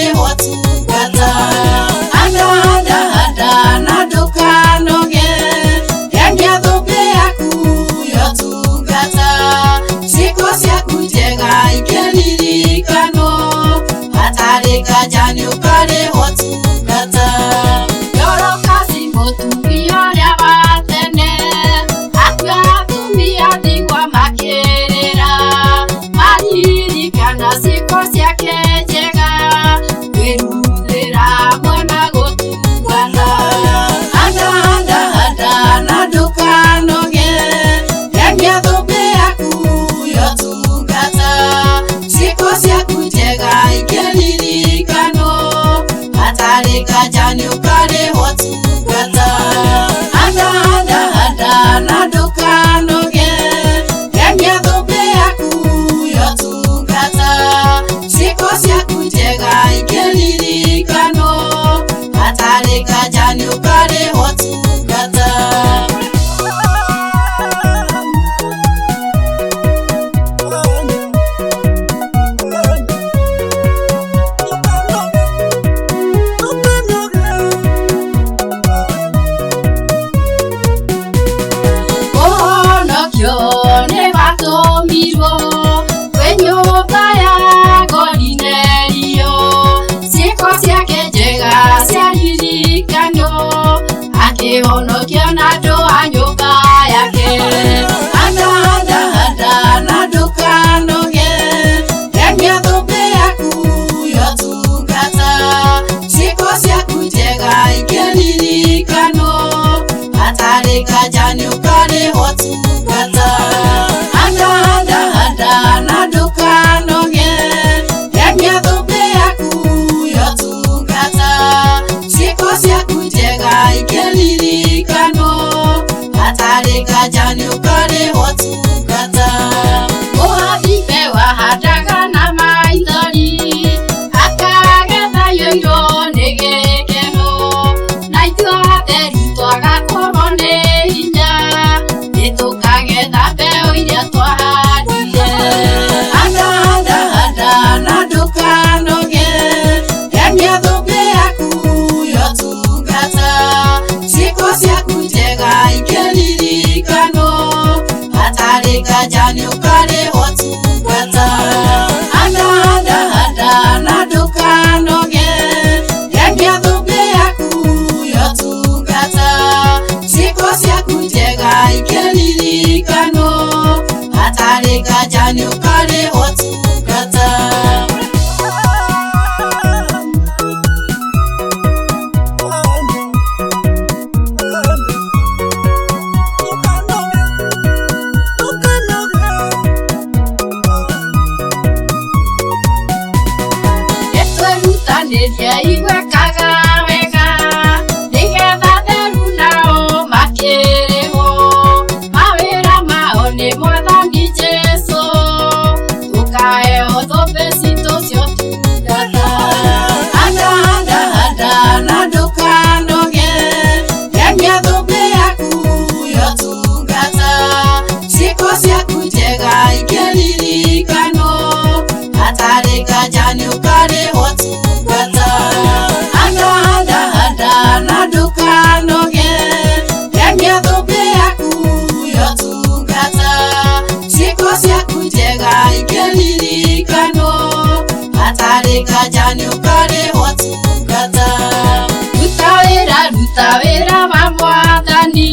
ukareho tungata handa na ndukanoge gemia thũmbĩ yaku yo tungata ciĩko ciaku njega ikĩririkanwo hatarĩ kanja nĩ ukareho tungata Dorokasi mũtumia ũrĩa wa tene atua atumia ndigwa makĩrĩra maririkana ciĩko ciake njega kwĩrutĩra mwana gũtungata handa na ndũkanoge gemia thũmbĩ yaku yo tungata ciĩko ciaku njega ikĩririkanwo hatarĩ kanja nĩ ukareho tungata handa na ndũkanoge gemia thũmbĩ yaku yo tungata ciĩko ciaku njega ikĩririkanwo hatarĩ kanja nĩ ukareho tungata nĩ watũmirwo kwĩ nyũmba ya Kornelio ciĩko ciake njega ciaririkanwo akĩhonokio na andũ a nyũmba yake handa na ndũkanoge gemia thũmbĩ yaku yo tungata ciĩko ciaku njega ikĩririkanwo hatarĩ kanja nĩ ukareho tungata handa na ndũkanoge gemia thũmbĩ yaku yo tungata ciĩko ciaku njega ikĩririkanwo hatarĩ kanja nĩ ukareho tungata mũhathibe wahandaga na maithori akagetha yoirwo nĩ gĩkeno na ithuĩ atheru twagakorwo nĩ hinya nĩtũkagetha mbeũ iria twahandire handa na ndũkanoge gemia thũmbĩ yaku yo tungata ciĩko ciaku njega ikĩririkanwo hatarĩ kanja nĩ ukareho tungata handa na ndũkanoge gemia thũmbĩ yaku yo tungata ciĩko ciaku njega ikĩririkanwo hatarĩ kanja nĩ ukareho tungata nĩtwerutanĩria igwĩkaga wega nĩgetha theru nao makĩrĩhwo mawĩra mao nĩ Mwathani Jesũ tũkaheo thũmbĩ citũ cio tungata handa na ndũkanoge gemia thũmbĩ yaku yo tungata ciĩko ciaku njega ikĩririkanwo hatarĩ kanja nĩ ukareho tungata handa na ndũkanoge gemia thũmbĩ yaku yo tungata ciĩko ciaku njega ikĩririkanwo hatarĩ kanja nĩ ukareho tungata ruta wĩra wa Mwathani